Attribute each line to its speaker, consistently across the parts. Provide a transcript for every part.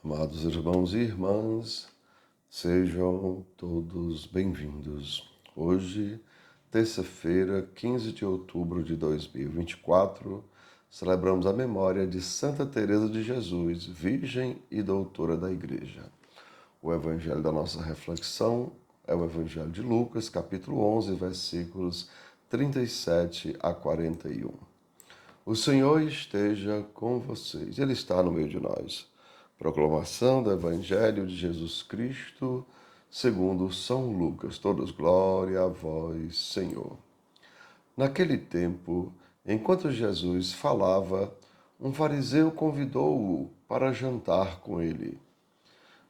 Speaker 1: Amados irmãos e irmãs, sejam todos bem-vindos. Hoje, terça-feira, 15 de outubro de 2024, celebramos a memória de Santa Teresa de Jesus, Virgem e Doutora da Igreja. O evangelho da nossa reflexão é o evangelho de Lucas, capítulo 11, versículos 37 a 41. O Senhor esteja com vocês, Ele está no meio de nós. Proclamação do Evangelho de Jesus Cristo, segundo São Lucas. Todos glória a vós, Senhor. Naquele tempo, enquanto Jesus falava, um fariseu convidou-o para jantar com ele.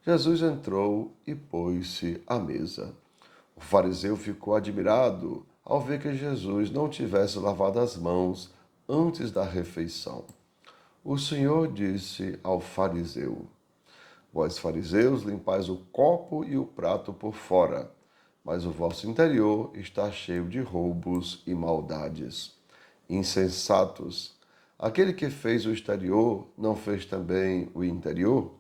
Speaker 1: Jesus entrou e pôs-se à mesa. O fariseu ficou admirado ao ver que Jesus não tivesse lavado as mãos antes da refeição. O Senhor disse ao fariseu: Vós, fariseus, limpais o copo e o prato por fora, mas o vosso interior está cheio de roubos e maldades. Insensatos! Aquele que fez o exterior não fez também o interior?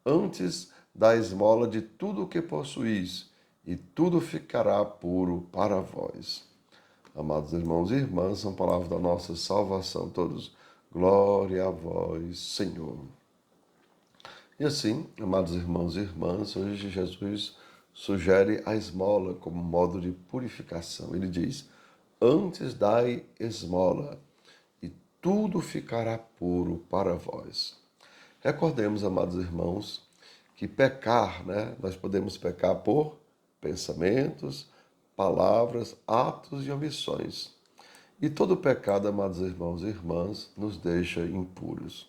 Speaker 1: Antes, dá esmola de tudo o que possuís, e tudo ficará puro para vós. Amados irmãos e irmãs, são palavras da nossa salvação. Todos, glória a vós, Senhor. E assim, amados irmãos e irmãs, hoje Jesus sugere a esmola como modo de purificação. Ele diz: Antes dai esmola, e tudo ficará puro para vós. Recordemos, amados irmãos, que pecar, nós podemos pecar por pensamentos, palavras, atos e omissões. E todo pecado, amados irmãos e irmãs, nos deixa impuros.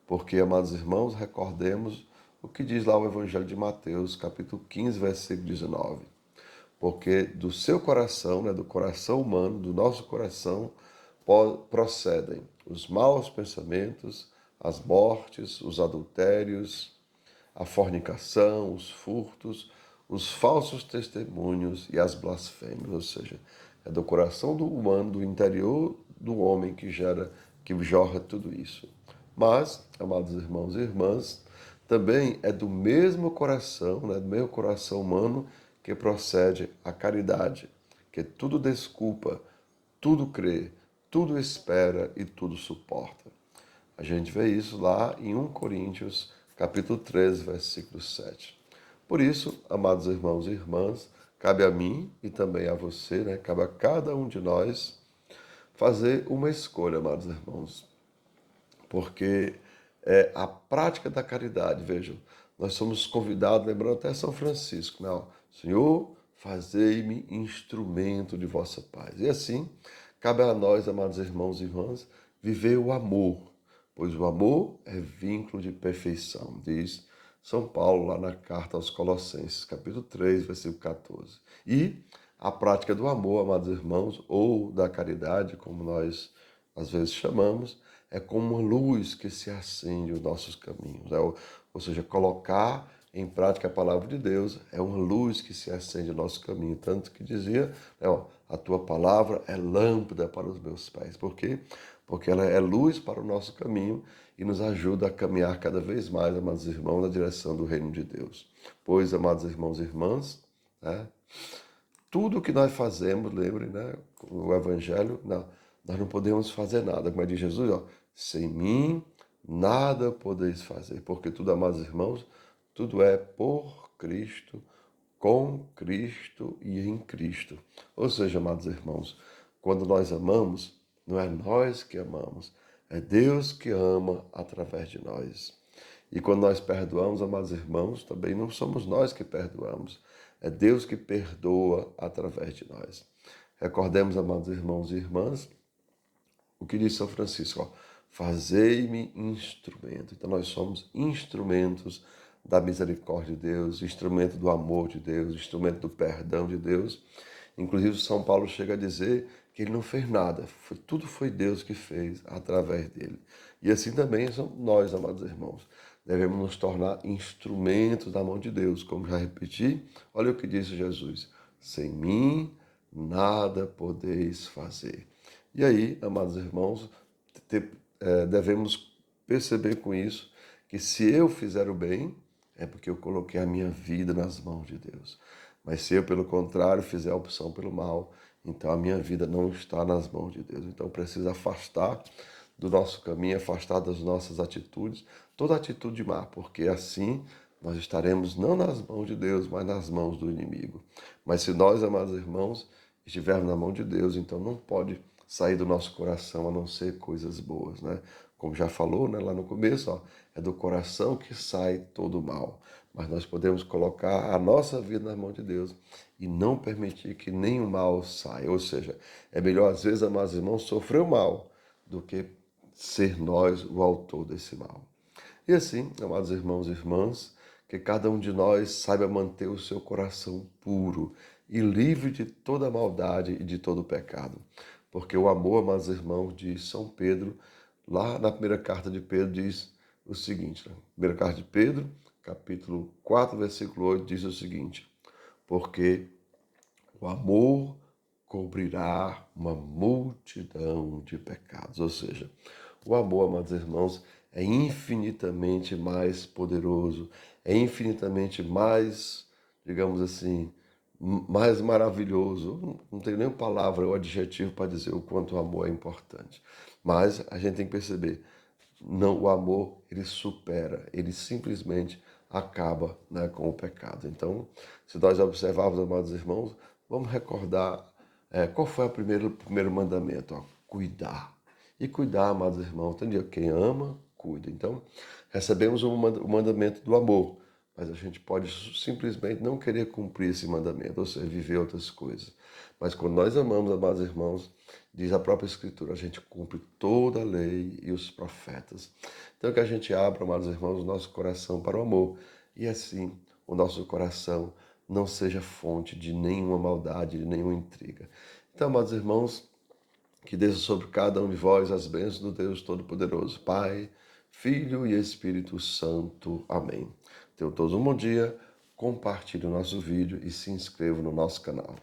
Speaker 1: Porque, amados irmãos, recordemos o que diz lá o Evangelho de Mateus, capítulo 15, versículo 19. Porque do seu coração, do coração humano, do nosso coração, procedem os maus pensamentos, as mortes, os adultérios, a fornicação, os furtos, os falsos testemunhos e as blasfêmias. Ou seja, é do coração do humano, do interior do homem que jorra tudo isso. Mas, amados irmãos e irmãs, também é do mesmo coração, do meu coração humano, que procede a caridade, que tudo desculpa, tudo crê, tudo espera e tudo suporta. A gente vê isso lá em 1 Coríntios, capítulo 13, versículo 7. Por isso, amados irmãos e irmãs, cabe a mim e também a você, cabe a cada um de nós fazer uma escolha, amados irmãos. Porque é a prática da caridade, vejam, nós somos convidados, lembrando até São Francisco, Senhor, fazei-me instrumento de vossa paz. E assim, cabe a nós, amados irmãos e irmãs, viver o amor, pois o amor é vínculo de perfeição, diz São Paulo lá na carta aos Colossenses, capítulo 3, versículo 14. E a prática do amor, amados irmãos, ou da caridade, como nós às vezes chamamos, é como uma luz que se acende nos nossos caminhos. Ou seja, colocar em prática a palavra de Deus é uma luz que se acende no nosso caminho. Tanto que dizia, a tua palavra é lâmpada para os meus pés. Por quê? Porque ela é luz para o nosso caminho e nos ajuda a caminhar cada vez mais, amados irmãos, na direção do reino de Deus. Pois, amados irmãos e irmãs, tudo que nós fazemos, lembrem, o Evangelho, nós não podemos fazer nada. Como diz Jesus, sem mim nada podeis fazer, porque tudo, amados irmãos, tudo é por Cristo, com Cristo e em Cristo. Ou seja, amados irmãos, quando nós amamos, não é nós que amamos, é Deus que ama através de nós. E quando nós perdoamos, amados irmãos, também não somos nós que perdoamos, é Deus que perdoa através de nós. Recordemos, amados irmãos e irmãs, o que diz São Francisco, fazei-me instrumento. Então nós somos instrumentos da misericórdia de Deus, instrumento do amor de Deus, instrumento do perdão de Deus. Inclusive São Paulo chega a dizer que ele não fez nada, tudo foi Deus que fez através dele. E assim também somos nós, amados irmãos. Devemos nos tornar instrumentos da mão de Deus. Como já repeti, olha o que disse Jesus, sem mim nada podeis fazer. E aí, amados irmãos, devemos perceber com isso que se eu fizer o bem, é porque eu coloquei a minha vida nas mãos de Deus. Mas se eu, pelo contrário, fizer a opção pelo mal, então a minha vida não está nas mãos de Deus. Então precisa afastar do nosso caminho, afastar das nossas atitudes, toda atitude má, porque assim nós estaremos não nas mãos de Deus, mas nas mãos do inimigo. Mas se nós, amados irmãos, estivermos na mão de Deus, então não pode sair do nosso coração a não ser coisas boas, né? Como já falou, né, lá no começo, ó, é do coração que sai todo o mal. Mas nós podemos colocar a nossa vida na mão de Deus e não permitir que nenhum mal saia. Ou seja, é melhor, às vezes, amados irmãos, sofrer o mal do que ser nós o autor desse mal. E assim, amados irmãos e irmãs, que cada um de nós saiba manter o seu coração puro e livre de toda maldade e de todo pecado. Porque o amor, amados irmãos, de São Pedro, lá na primeira carta de Pedro, diz o seguinte, né? Primeira carta de Pedro, capítulo 4, versículo 8, diz o seguinte: porque o amor cobrirá uma multidão de pecados. Ou seja, o amor, amados irmãos, é infinitamente mais poderoso, é infinitamente mais, digamos assim, mais maravilhoso. Não tenho nem palavra ou adjetivo para dizer o quanto o amor é importante. Mas a gente tem que perceber, não, o amor, ele supera, ele simplesmente acaba, né, com o pecado. Então, se nós observarmos, amados irmãos, vamos recordar qual foi o primeiro mandamento, ó, cuidar. E cuidar, amados irmãos, entendeu? Quem ama, cuida. Então, recebemos o mandamento do amor, mas a gente pode simplesmente não querer cumprir esse mandamento, ou seja, viver outras coisas. Mas quando nós amamos, amados irmãos, diz a própria Escritura, a gente cumpre toda a lei e os profetas. Então que a gente abra, amados irmãos, o nosso coração para o amor. E assim, o nosso coração não seja fonte de nenhuma maldade, de nenhuma intriga. Então, amados irmãos, que desça sobre cada um de vós as bênçãos do Deus Todo-Poderoso, Pai, Filho e Espírito Santo. Amém. Tenham todos um bom dia, compartilhe o nosso vídeo e se inscreva no nosso canal.